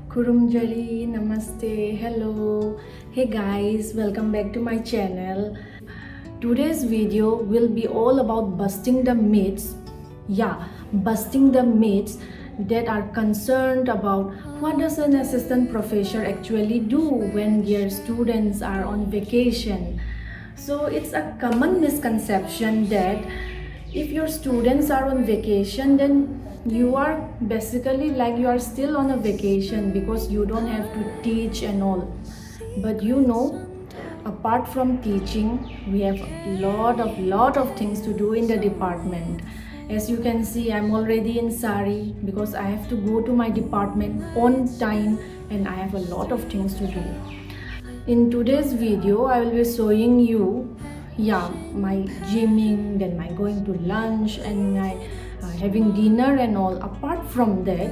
Kurumjali, Namaste, hello. Hey guys, welcome back to my channel. Today's video will be all about busting the myths. Yeah, busting the myths that are concerned about what does an assistant professor actually do when their students are on vacation. So it's a common misconception that if your students are on vacation, then you are basically like you are still on a vacation because you don't have to teach and all. But apart from teaching, we have a lot of things to do in the department. As you can see, I'm already in sari because I have to go to my department on time and I have a lot of things to do. In today's video, I will be showing you, my gymming, then my going to lunch and my having dinner and all. Apart from that,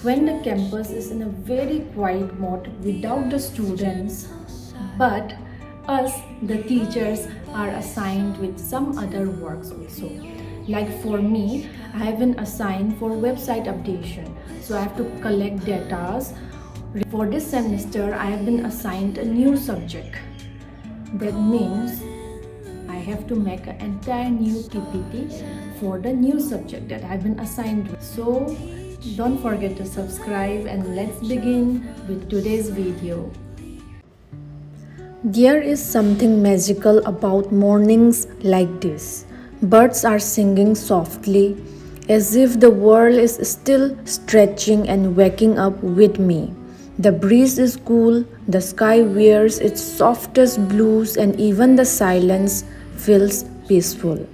when the campus is in a very quiet mode without the students, but us, the teachers, are assigned with some other works also. Like for me, I have been assigned for website updation, so I have to collect data. For this semester, I have been assigned a new subject. That means I have to make an entire new TPT for the new subject that I've been assigned with. So don't forget to subscribe and let's begin with today's video. There is something magical about mornings like this. Birds are singing softly as if the world is still stretching and waking up with me. The breeze is cool, the sky wears its softest blues, and even the silence feels peaceful.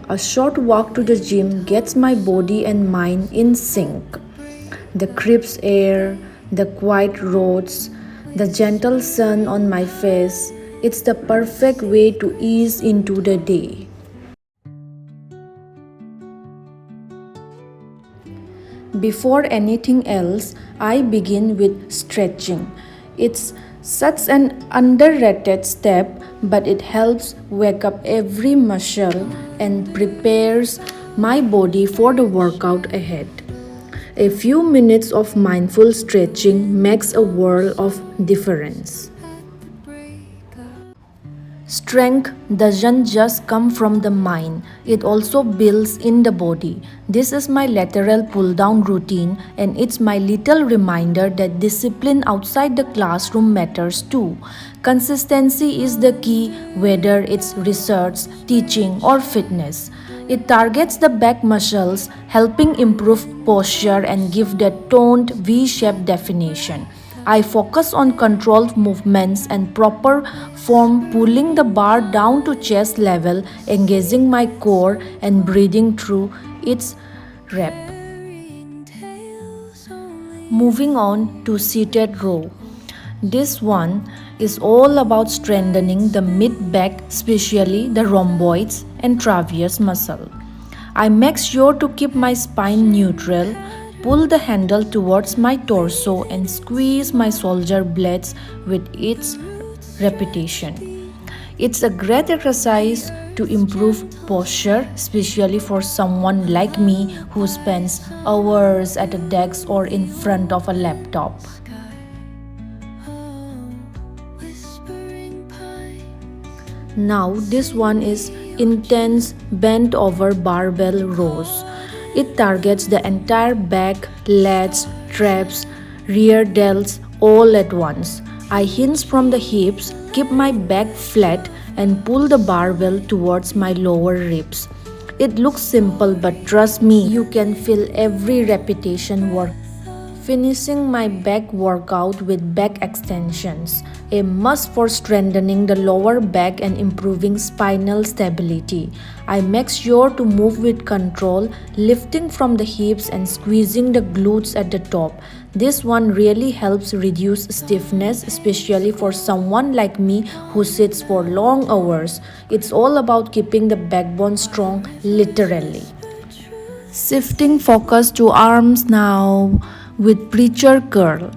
A short walk to the gym gets my body and mind in sync. The crisp air, the quiet roads, the gentle sun on my face, it's the perfect way to ease into the day. Before anything else, I begin with stretching. It's such an underrated step, but it helps wake up every muscle and prepares my body for the workout ahead. A few minutes of mindful stretching makes a world of difference. Strength doesn't just come from the mind, it also builds in the body. This is my lateral pull down routine, and it's my little reminder that discipline outside the classroom matters too. Consistency is the key, whether it's research, teaching, or fitness. It targets the back muscles, helping improve posture and give that toned V shaped definition. I focus on controlled movements and proper form, pulling the bar down to chest level, engaging my core and breathing through its rep. Moving on to seated row. This one is all about strengthening the mid back, especially the rhomboids and trapezius muscle. I make sure to keep my spine neutral, pull the handle towards my torso and squeeze my shoulder blades with each repetition. It's a great exercise to improve posture, especially for someone like me who spends hours at a desk or in front of a laptop. Now this one is intense bent over barbell rows. It targets the entire back, lats, traps, rear delts all at once. I hinge from the hips, keep my back flat and pull the barbell towards my lower ribs. It looks simple, but trust me, you can feel every repetition work. Finishing my back workout with back extensions, a must for strengthening the lower back and improving spinal stability. I make sure to move with control, lifting from the hips and squeezing the glutes at the top. This one really helps reduce stiffness, especially for someone like me who sits for long hours. It's all about keeping the backbone strong, literally. Shifting focus to arms now with preacher curl.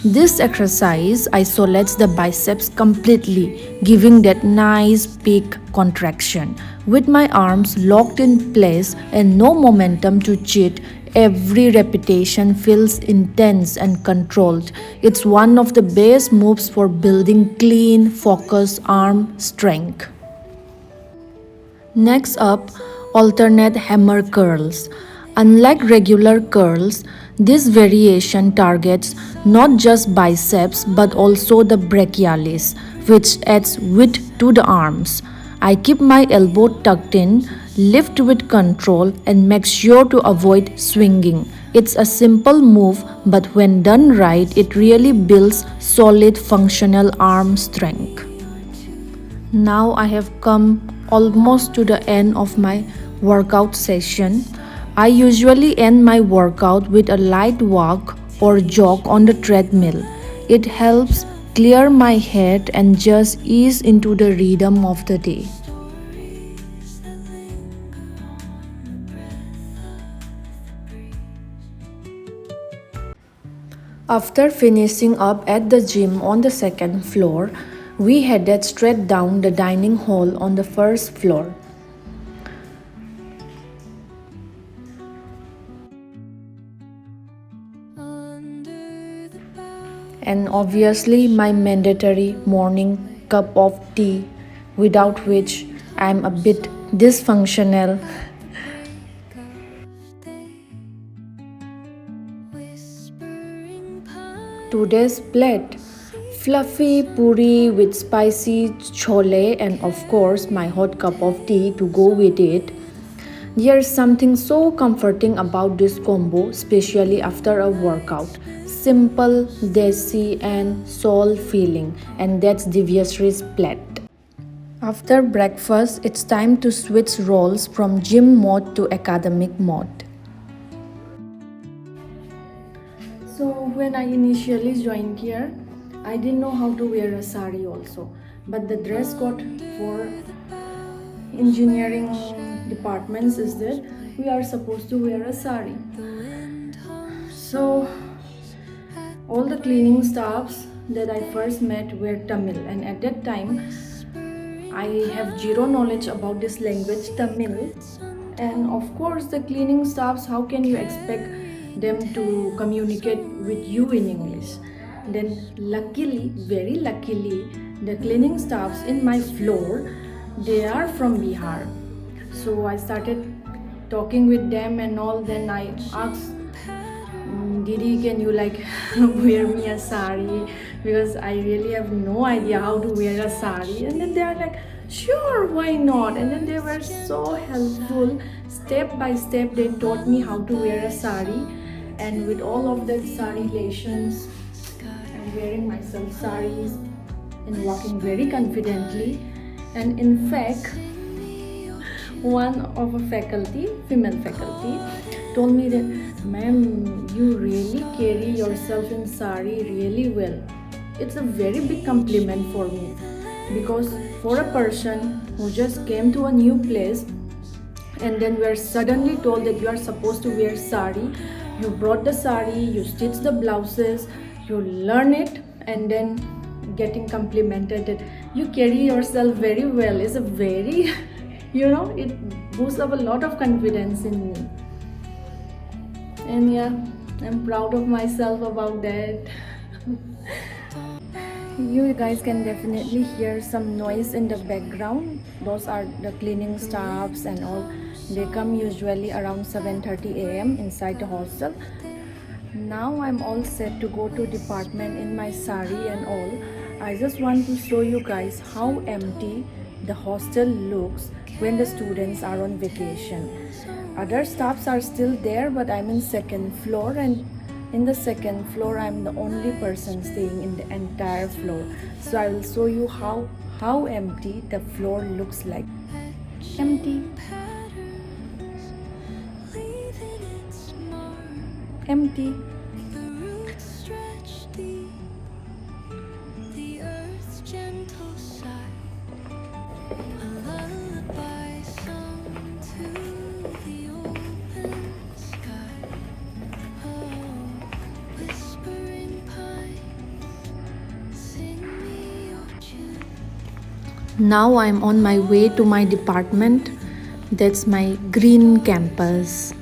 This exercise isolates the biceps completely, giving that nice peak contraction. With my arms locked in place and no momentum to cheat, Every repetition feels intense and controlled. It's one of the best moves for building clean, focused arm strength. Next up, alternate hammer curls. Unlike regular curls, this variation targets not just biceps but also the brachialis, which adds width to the arms. I keep my elbow tucked in, lift with control, and make sure to avoid swinging. It's a simple move, but when done right, it really builds solid functional arm strength. Now I have come almost to the end of my workout session. I usually end my workout with a light walk or jog on the treadmill. It helps clear my head and just ease into the rhythm of the day. After finishing up at the gym on the second floor, we headed straight down the dining hall on the first floor. And obviously, my mandatory morning cup of tea, without which I'm a bit dysfunctional. Today's plate: fluffy puri with spicy chole, and of course my hot cup of tea to go with it. There's something so comforting about this combo, especially after a workout. Simple, desi, and soul filling, and that's Divyasri's plate. After breakfast, it's time to switch roles from gym mode to academic mode. So when I initially joined here, I didn't know how to wear a sari also. But the dress code for engineering departments is that we are supposed to wear a sari. So all the cleaning staffs that I first met were Tamil, and at that time I have zero knowledge about this language Tamil. And of course the cleaning staffs, how can you expect them to communicate with you in English? Then luckily, very luckily, the cleaning staffs in my floor, they are from Bihar. So I started talking with them and all. Then I asked, Didi, can you wear me a sari? Because I really have no idea how to wear a sari. And then they are like, sure, why not? And then they were so helpful. Step by step, they taught me how to wear a sari. And with all of that sari relations, I'm wearing myself saris and walking very confidently. And in fact, one of a faculty, female faculty, told me that, ma'am, you really carry yourself in sari really well. It's a very big compliment for me, because for a person who just came to a new place and then we are suddenly told that you are supposed to wear sari, you brought the sari, you stitch the blouses, you learn it, and then getting complimented that you carry yourself very well is a very it boosts up a lot of confidence in me. And yeah, I'm proud of myself about that. You guys can definitely hear some noise in the background. Those are the cleaning staffs and all. They come usually around 7:30 a.m. inside the hostel. Now I'm all set to go to department in my sari and all. I just want to show you guys how empty the hostel looks when the students are on vacation. Other staffs are still there, but I'm in second floor, and in the second floor I'm the only person staying in the entire floor. So I will show you how empty the floor looks like. Empty. Empty. Now I'm on my way to my department. That's my green campus.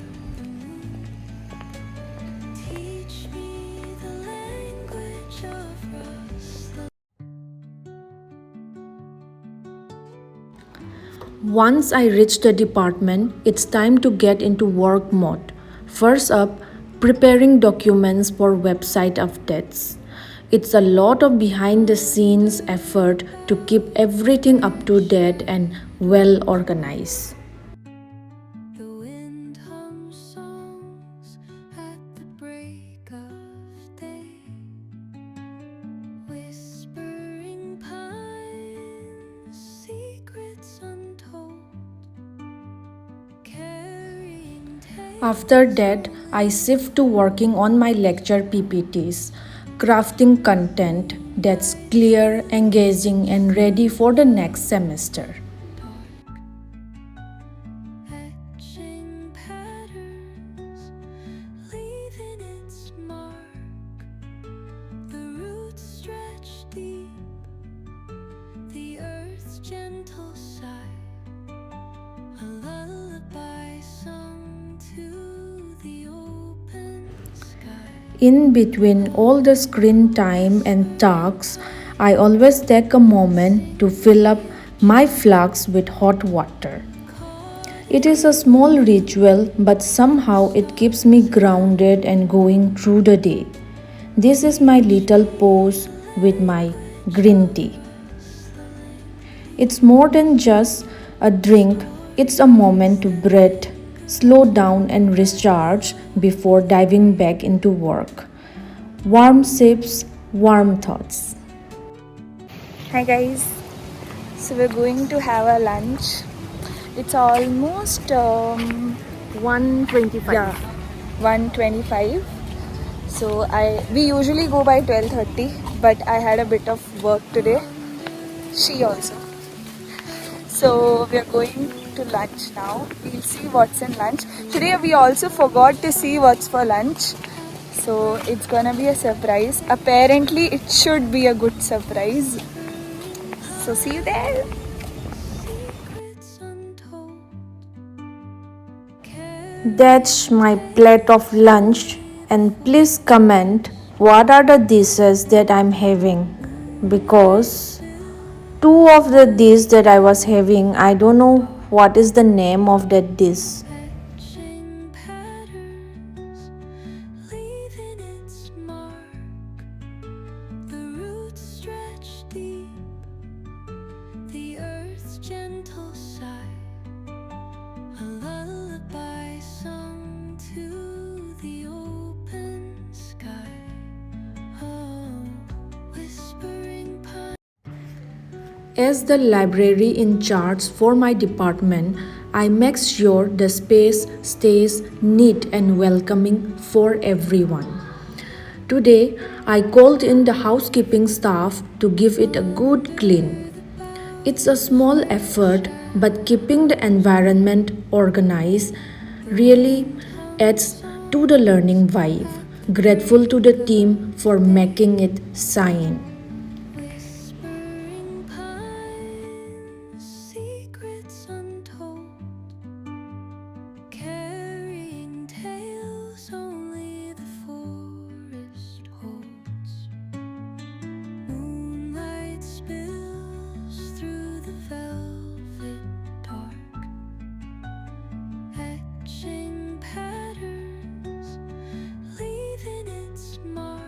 Once I reach the department, it's time to get into work mode. First up, preparing documents for website updates. It's a lot of behind the scenes effort to keep everything up to date and well organized. The wind hums songs at the break of day, whispering pines, secrets untold, carrying After tales. that, I shift to working on my lecture PPTs, crafting content that's clear, engaging, and ready for the next semester. Etching patterns, leaving its mark. The roots stretch deep, the earth's gentle sigh, a lullaby sung to the open sky. In between all the screen time and talks, I always take a moment to fill up my flask with hot water. It is a small ritual, but somehow it keeps me grounded and going through the day. This is my little pause with my green tea. It's more than just a drink, it's a moment to breathe, slow down, and recharge before diving back into work. Warm sips, warm thoughts. Hi guys, so we're going to have a lunch. It's almost 125. yeah 1:25. So we usually go by 12:30, but I had a bit of work today. She also. So we're going to lunch now. We'll see what's in lunch. Today we also forgot to see what's for lunch. So it's gonna be a surprise. Apparently it should be a good surprise. So see you there. Secrets untold, That's my plate of lunch. And please comment what are the dishes that I'm having, because two of the dishes that I was having, I don't know what is the name of that dish. etching patterns, leaving its mark. The roots stretch deep, the earth's gentle sigh, a lullaby sung to the open sky. Oh, whispering pine. As the library in charge for my department, I make sure the space stays neat and welcoming for everyone. Today, I called in the housekeeping staff to give it a good clean. It's a small effort, but keeping the environment organized really adds to the learning vibe. Grateful to the team for making it shine. Whispering pines, secrets untold, carrying tales only the forest holds. Moonlight spills through the velvet dark, etching patterns, leaving its mark.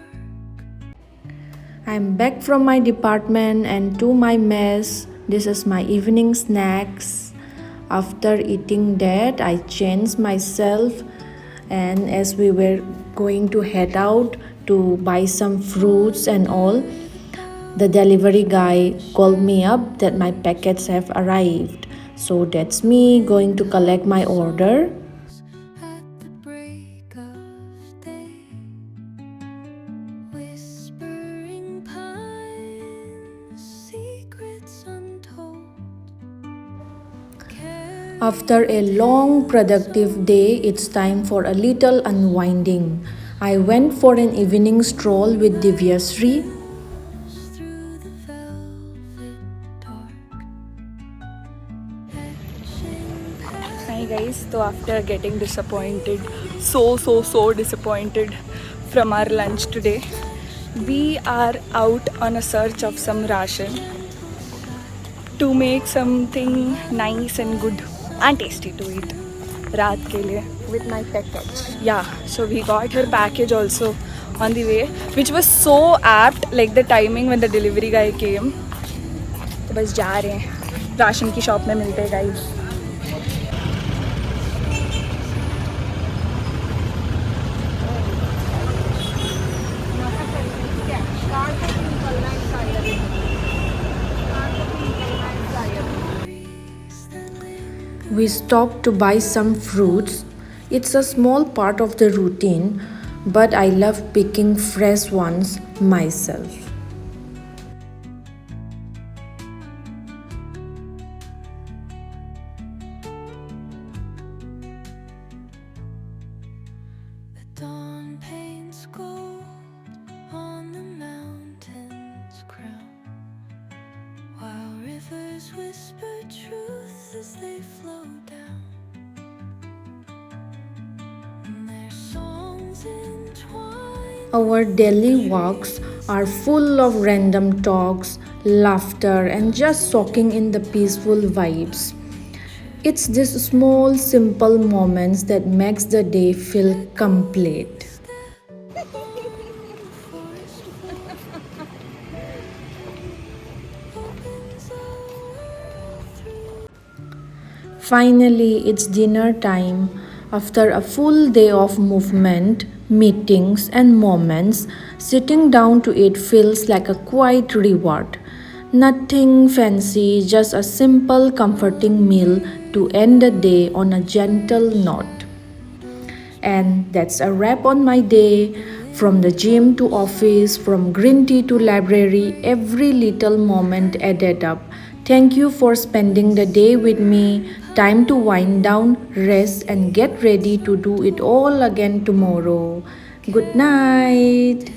I'm back from my department and to my mess. This is my evening snacks. After eating that, I changed myself, and as we were going to head out to buy some fruits and all, the delivery guy called me up that my packets have arrived. So that's me going to collect my order. At the break of day, whispering pines, secrets untold. After a long productive day, it's time for a little unwinding. I went for an evening stroll with Divyasri. Through the velvet dark, etching Hi guys, so after getting disappointed, so disappointed from our lunch today, we are out on a search of some ration to make something nice and good and tasty to eat. Raat ke liye. With my package. Yeah, so we got her package also on the way, which was so apt, like the timing when the delivery guy came. तो बस जा रहे हैं, ration की shop में मिलते हैं guys. We stopped to buy some fruits. It's a small part of the routine, but I love picking fresh ones myself. The dawn paints gold on the mountain's crown, while rivers whisper truth as they flow down. And their songs entwine. Our daily walks are full of random talks, laughter, and just soaking in the peaceful vibes. It's these small, simple moments that makes the day feel complete. Finally, it's dinner time. After a full day of movement, meetings, and moments, sitting down to eat feels like a quiet reward. Nothing fancy, just a simple, comforting meal to end the day on a gentle note. And that's a wrap on my day. From the gym to office, from green tea to library, every little moment added up. Thank you for spending the day with me. Time to wind down, rest, and get ready to do it all again tomorrow. Good night.